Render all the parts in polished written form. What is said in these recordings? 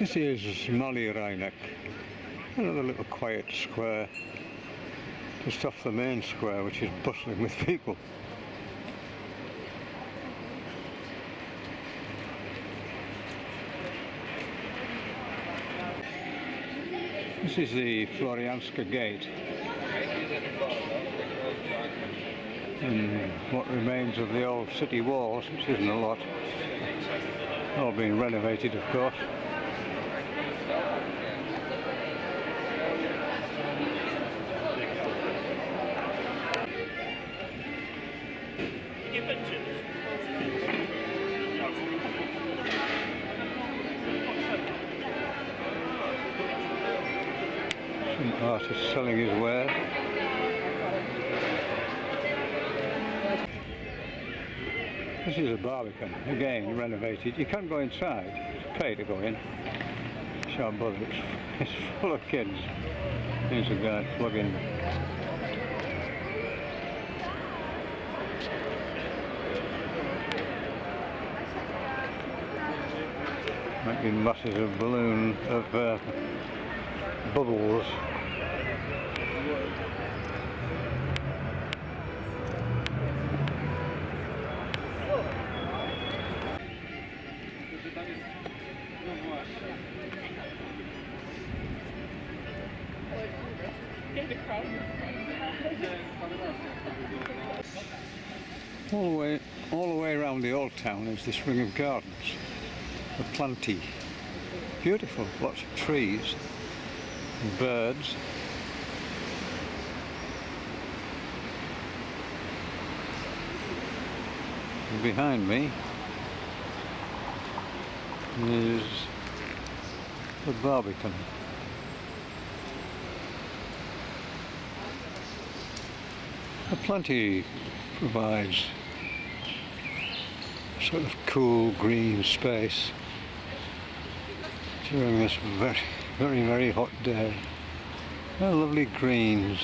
This is Rhynek, another little quiet square just off the main square, which is bustling with people. This is the Florianska Gate, and what remains of the old city walls, which isn't a lot, all being renovated, of course. Some artist selling his wares. This is a Barbican, again renovated. You can go inside, it's pay to go in. Shan't bother, it's full of kids. Here's a guy flogging. Making masses of balloon, of bubbles. All the way around the old town is this ring of gardens, the Planty. Beautiful, lots of trees, and birds. And behind me is the Barbican. The Planty provides a sort of cool green space during this very hot day. Lovely greens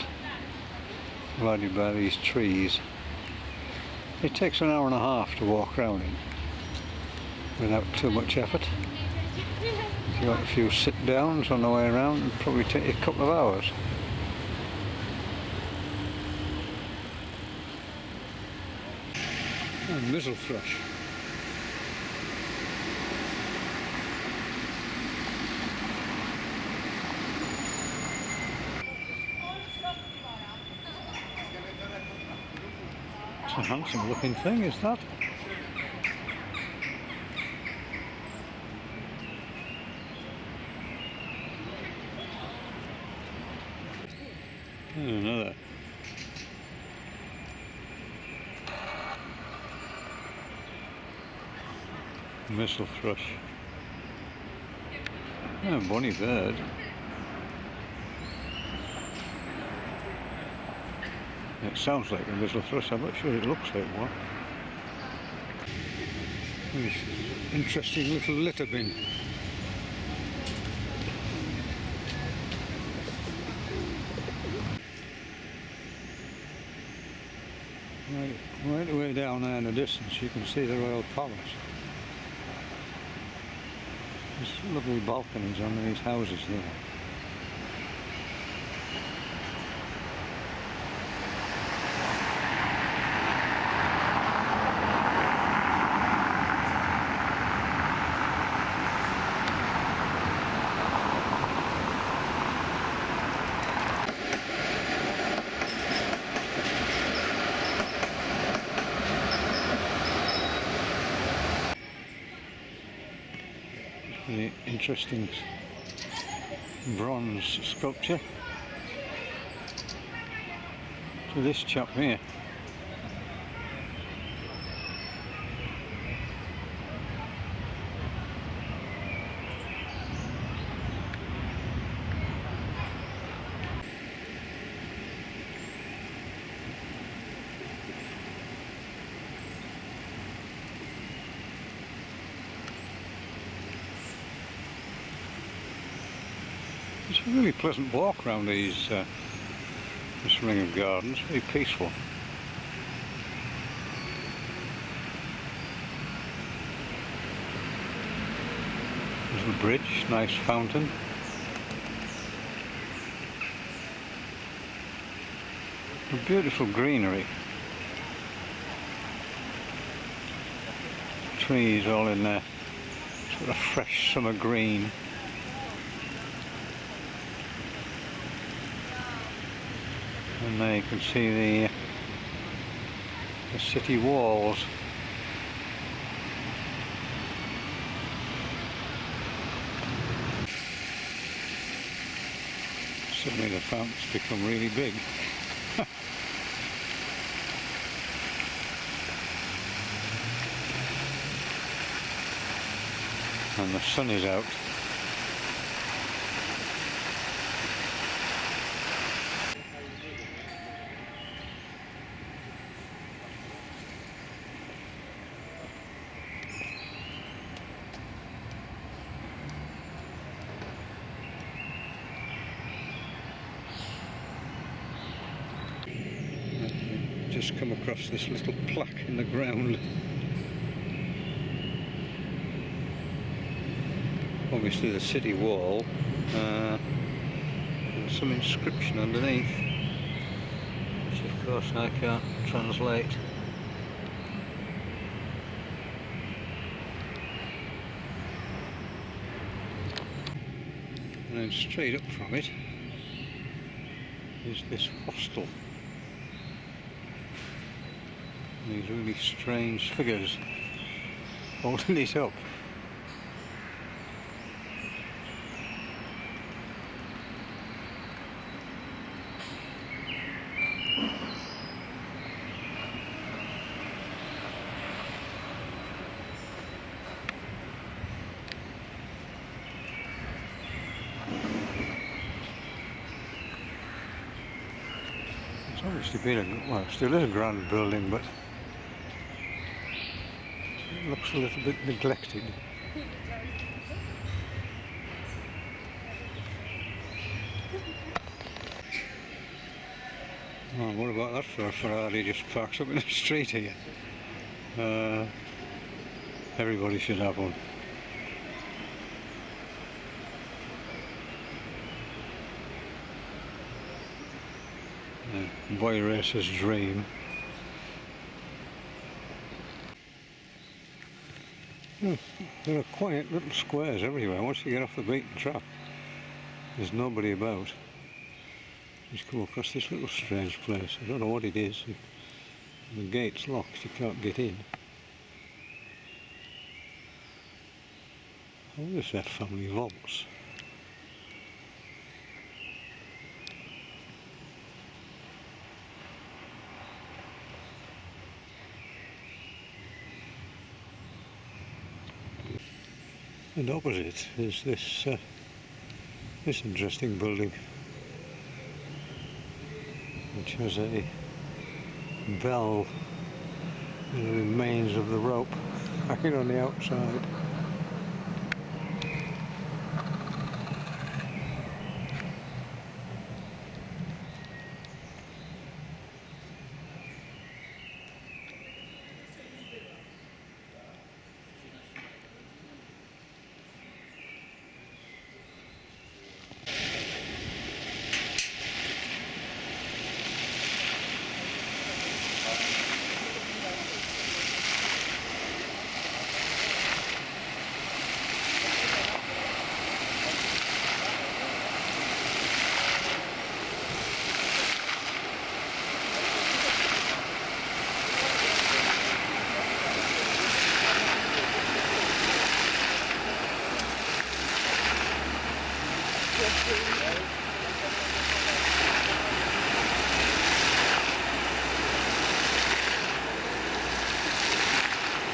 provided by these trees. It takes an hour and a half to walk around in without too much effort. If you want a few sit downs on the way around, it'll probably take you a couple of hours. And missel thrush. It's a handsome looking thing, is that? And another. Missel thrush. Oh, bonny bird. It sounds like a missel thrush, I'm not sure it looks like one. This interesting little litter bin. Right away down there in the distance you can see the Royal Palace. There's lovely balconies on these houses here. The interesting bronze sculpture to this chap here. It's a really pleasant walk around this ring of gardens, very peaceful. Little bridge, nice fountain. A beautiful greenery. Trees all in there, sort of fresh summer green. And there you can see the city walls. Suddenly the fountain's become really big. And the sun is out. Just come across this little plaque in the ground. Obviously the city wall, and some inscription underneath, which of course I can't translate. And then straight up from it is this hostel. These really strange figures holding it up. It's obviously been well, it still is a grand building, but it looks a little bit neglected. Oh, what about that for a Ferrari just parks up in the street here? Everybody should have one. Boy racer's dream. There are quiet little squares everywhere. Once you get off the beaten track, there's nobody about. Just come across this little strange place. I don't know what it is. The gate's locked, you can't get in. I wonder if that family vaults. And opposite is this interesting building, which has a bell and the remains of the rope hanging on the outside.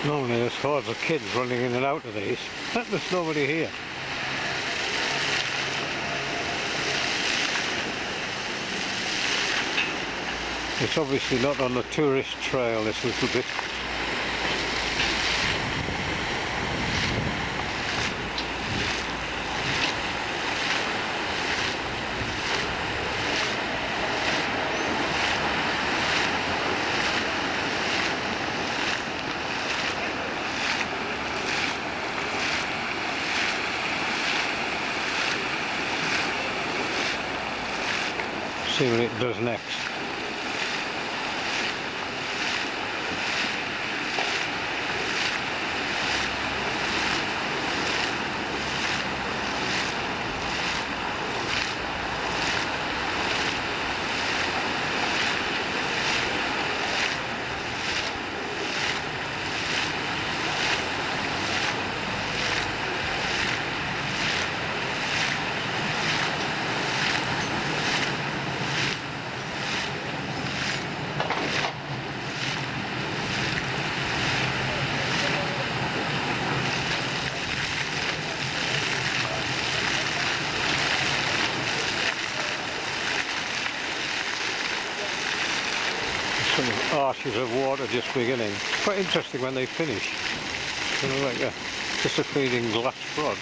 Normally there's hordes of kids running in and out of these. There's nobody here. It's obviously not on the tourist trail, this little bit. See what it does next. Some arches of water just beginning. Quite interesting when they finish. You know, like a disappearing glass rod.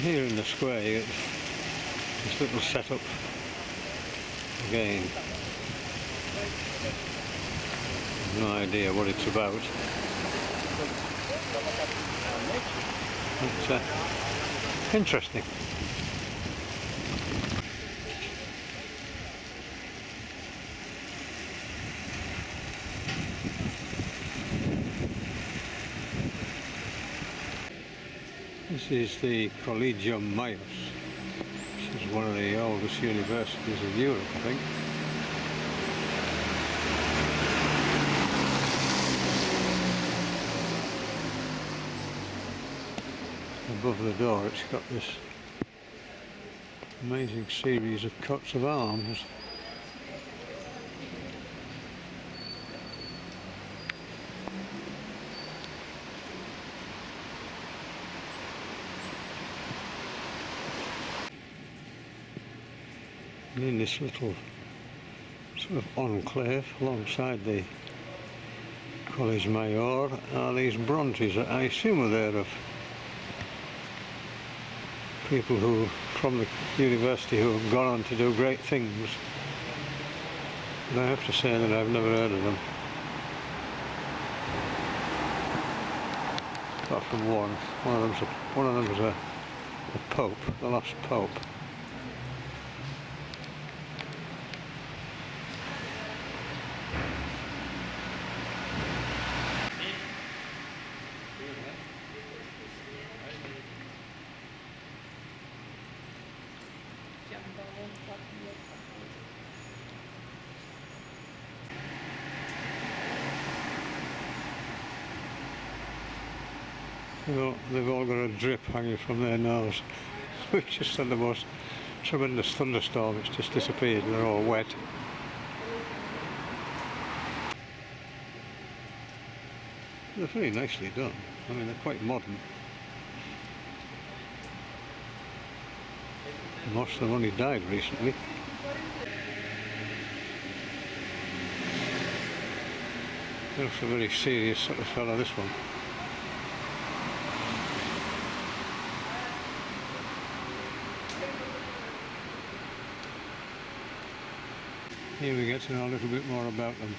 Here in the square you get this little setup again. No idea what it's about. It's interesting. This is the Collegium Maius. This is one of the oldest universities in Europe, I think. Above the door it's got this amazing series of coats of arms. And in this little sort of enclave alongside the College Mayor are these bronzes that I assume are there of people who from the university who have gone on to do great things. But I have to say that I've never heard of them. Apart from one. One of them was a pope, the last pope. Well, they've all got a drip hanging from their nose. We've just had the most tremendous thunderstorm, it's just disappeared, they're all wet. They're very nicely done, I mean they're quite modern. Most of them only died recently. He looks a very serious sort of fellow, this one. Here we get to know a little bit more about them.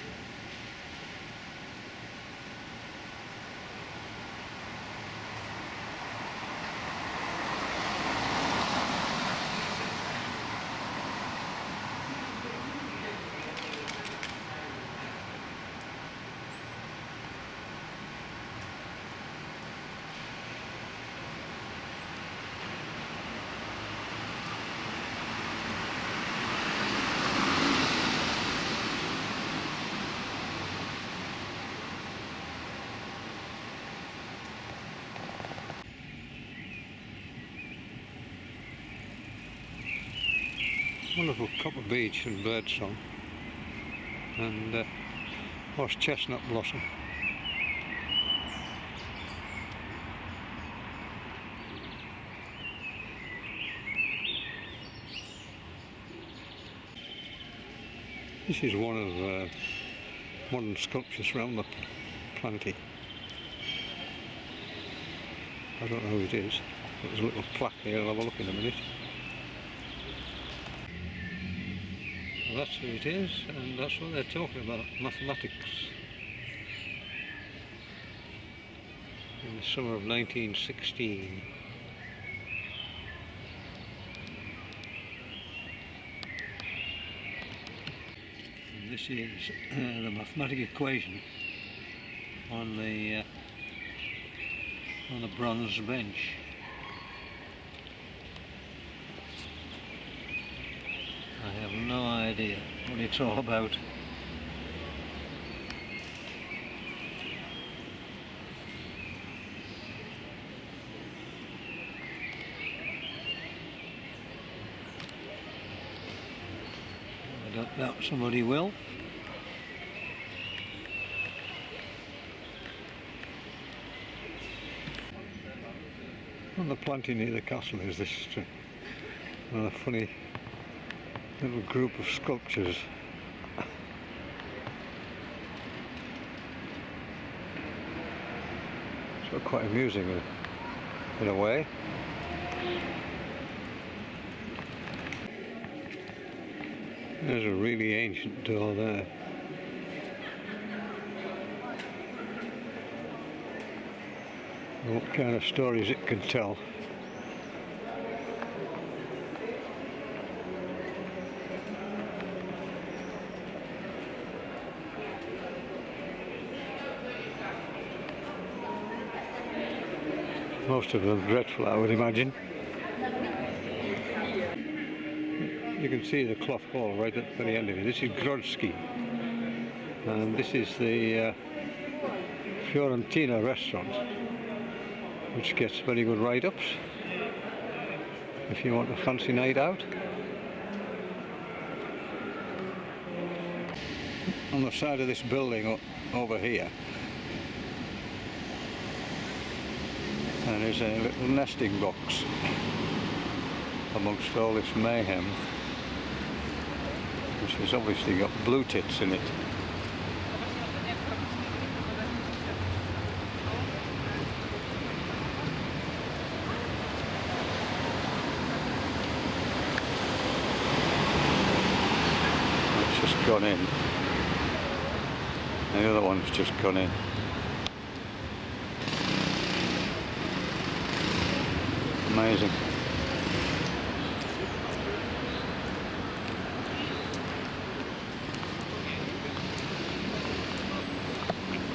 Wonderful copper beech and birdsong, and horse chestnut blossom. This is one of modern sculptures around the Planty. I don't know who it is. There's a little plaque here, I'll have a look in a minute. Well, that's who it is, and that's what they're talking about, mathematics. In the summer of 1916. And this is the mathematic equation on the bronze bench. I have no idea what it's all about. I don't doubt somebody will. On the Planty near the castle is this rather funny little group of sculptures. So quite amusing in a way. There's a really ancient door there. What kind of stories it can tell. Most of them dreadful, I would imagine. You can see the cloth hall right at the very end of it. This is Grodzki, and this is the Fiorentina restaurant, which gets very good write-ups if you want a fancy night out. On the side of this building over here, and there's a little nesting box amongst all this mayhem, which has obviously got blue tits in it. It's just gone in. And the other one's just gone in. Amazing.